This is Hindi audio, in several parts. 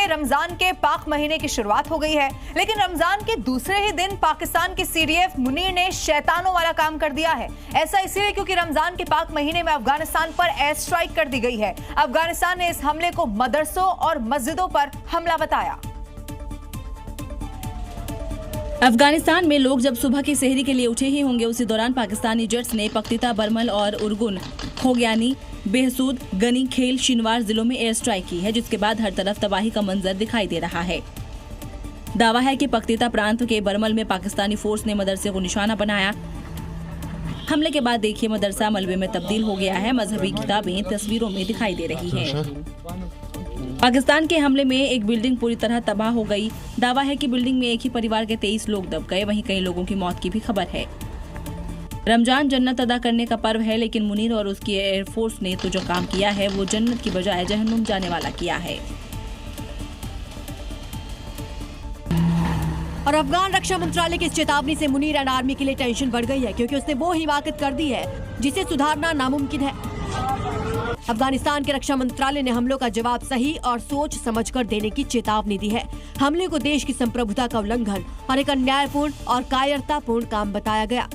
रमजान के पाक महीने की शुरुआत हो गई है, लेकिन रमजान के दूसरे ही दिन पाकिस्तान के सीडीएफ मुनीर ने शैतानों वाला काम कर दिया है। ऐसा इसलिए क्योंकि रमजान के पाक महीने में अफगानिस्तान पर एयर स्ट्राइक कर दी गई है। अफगानिस्तान ने इस हमले को मदरसों और मस्जिदों पर हमला बताया। अफगानिस्तान में लोग जब सुबह की सेहरी के लिए उठे ही होंगे, उसी दौरान पाकिस्तानी जेट्स ने पख्तीता, बरमल और उर्गुन, खोग्यानी, बेहसूद, गनी, खेल, शिनवार जिलों में एयर स्ट्राइक की है, जिसके बाद हर तरफ तबाही का मंजर दिखाई दे रहा है। दावा है कि पख्तीता प्रांत के बरमल में पाकिस्तानी फोर्स ने मदरसे को निशाना बनाया। हमले के बाद देखिए मदरसा मलबे में तब्दील हो गया है। मजहबी किताबें तस्वीरों में दिखाई दे रही हैं। पाकिस्तान के हमले में एक बिल्डिंग पूरी तरह तबाह हो गई। दावा है कि बिल्डिंग में एक ही परिवार के 23 लोग दब गए। वहीं कई लोगों की मौत की भी खबर है। रमजान जन्नत अदा करने का पर्व है, लेकिन मुनीर और उसकी एयरफोर्स ने तो जो काम किया है वो जन्नत की बजाय जहन्नुम जाने वाला किया है। और अफगान रक्षा मंत्रालय की इस चेतावनी से मुनीर एंड आर्मी के लिए टेंशन बढ़ गई है, क्योंकि उसने वो हिमाकत कर दी है जिसे सुधारना नामुमकिन है। अफगानिस्तान के रक्षा मंत्रालय ने हमलों का जवाब सही और सोच समझकर देने की चेतावनी दी है। हमले को देश की संप्रभुता का उल्लंघन और एक अन्यायपूर्ण और कायरतापूर्ण काम बताया गया।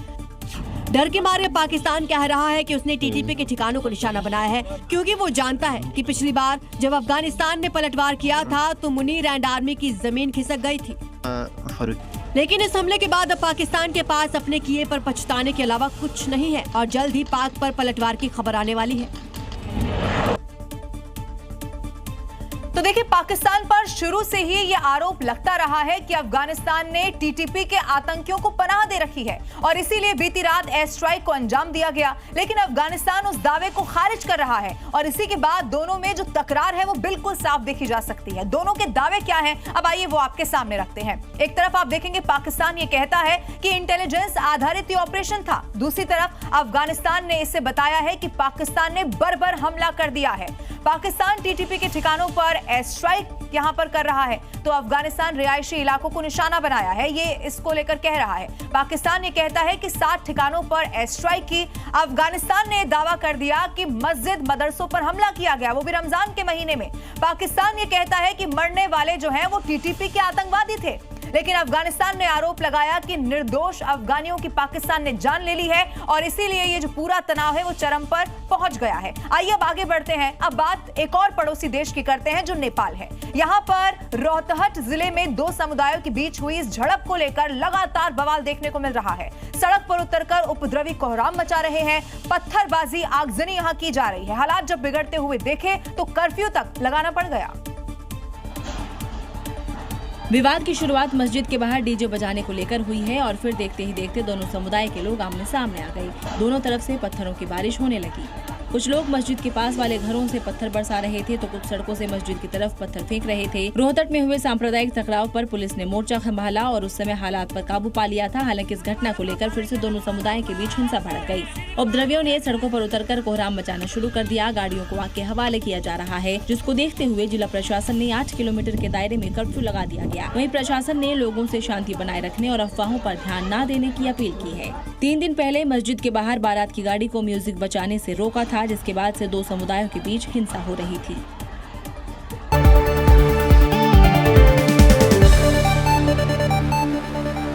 डर के मारे पाकिस्तान कह रहा है कि उसने टीटीपी के ठिकानों को निशाना बनाया है, क्योंकि वो जानता है कि पिछली बार जब अफगानिस्तान ने पलटवार किया था तो मुनीर एंड आर्मी की जमीन खिसक गई थी। लेकिन इस हमले के बाद अब पाकिस्तान के पास अपने किए पर पछताने के अलावा कुछ नहीं है और जल्द ही पाक पर पलटवार की खबर आने वाली है। तो देखिए, पाकिस्तान पर शुरू से ही ये आरोप लगता रहा है कि अफगानिस्तान ने टीटीपी के आतंकियों को पनाह दे रखी है और इसीलिए बीती रात एयर स्ट्राइक को अंजाम दिया गया। लेकिन अफगानिस्तान उस दावे को खारिज कर रहा है और इसी के बाद दोनों में जो तकरार है वो बिल्कुल साफ देखी जा सकती है। दोनों के दावे क्या हैं, अब आइए वो आपके सामने रखते हैं। एक तरफ आप देखेंगे पाकिस्तान ये कहता है कि इंटेलिजेंस आधारित ये ऑपरेशन था। दूसरी तरफ अफगानिस्तान ने इसे बताया है कि पाकिस्तान ने बर्बर हमला कर दिया है। पाकिस्तान टीटीपी के ठिकानों पर एयर स्ट्राइक यहां पर कर रहा है तो अफगानिस्तान रिहायशी इलाकों को निशाना बनाया है, ये इसको लेकर कह रहा है। पाकिस्तान ये कहता है कि 7 ठिकानों पर एयर स्ट्राइक की। अफगानिस्तान ने दावा कर दिया कि मस्जिद, मदरसों पर हमला किया गया, वो भी रमजान के महीने में। पाकिस्तान ये कहता है कि मरने वाले जो हैं वो टीटीपी के आतंकवादी थे। लेकिन अफगानिस्तान ने आरोप लगाया कि निर्दोष अफगानियों की पाकिस्तान ने जान ले ली है और इसीलिए ये जो पूरा तनाव है वो चरम पर पहुंच गया है। आइए अब आगे बढ़ते हैं। अब बात एक और पड़ोसी देश की करते हैं जो नेपाल है। यहाँ पर रोहतहट जिले में 2 समुदायों के बीच हुई इस झड़प को लेकर लगातार बवाल देखने को मिल रहा है। सड़क पर उतरकर उपद्रवी कोहराम मचा रहे हैं, पत्थरबाजी, आगजनी यहाँ की जा रही है। हालात जब बिगड़ते हुए देखे तो कर्फ्यू तक लगाना पड़ गया। विवाद की शुरुआत मस्जिद के बाहर डीजे बजाने को लेकर हुई है और फिर देखते ही देखते दोनों समुदाय के लोग आमने सामने आ गए। दोनों तरफ से पत्थरों की बारिश होने लगी। कुछ लोग मस्जिद के पास वाले घरों से पत्थर बरसा रहे थे तो कुछ सड़कों से मस्जिद की तरफ पत्थर फेंक रहे थे। रोहतट में हुए सांप्रदायिक टकराव पर पुलिस ने मोर्चा संभाला और उस समय हालात पर काबू पा लिया था। हालांकि इस घटना को लेकर फिर से दोनों समुदाय के बीच हिंसा भड़क गई। उपद्रवियों ने सड़कों पर उतरकर कोहराम मचाना शुरू कर दिया। गाड़ियों को आग के हवाले किया जा रहा है, जिसको देखते हुए जिला प्रशासन ने 8 किलोमीटर के दायरे में कर्फ्यू लगा दिया गया। वहीं प्रशासन ने लोगों से शांति बनाए रखने और अफवाहों पर ध्यान न देने की अपील की है। 3 दिन पहले मस्जिद के बाहर बारात की गाड़ी को म्यूजिक बजाने से रोका था, जिसके बाद से 2 समुदायों के बीच हिंसा हो रही थी।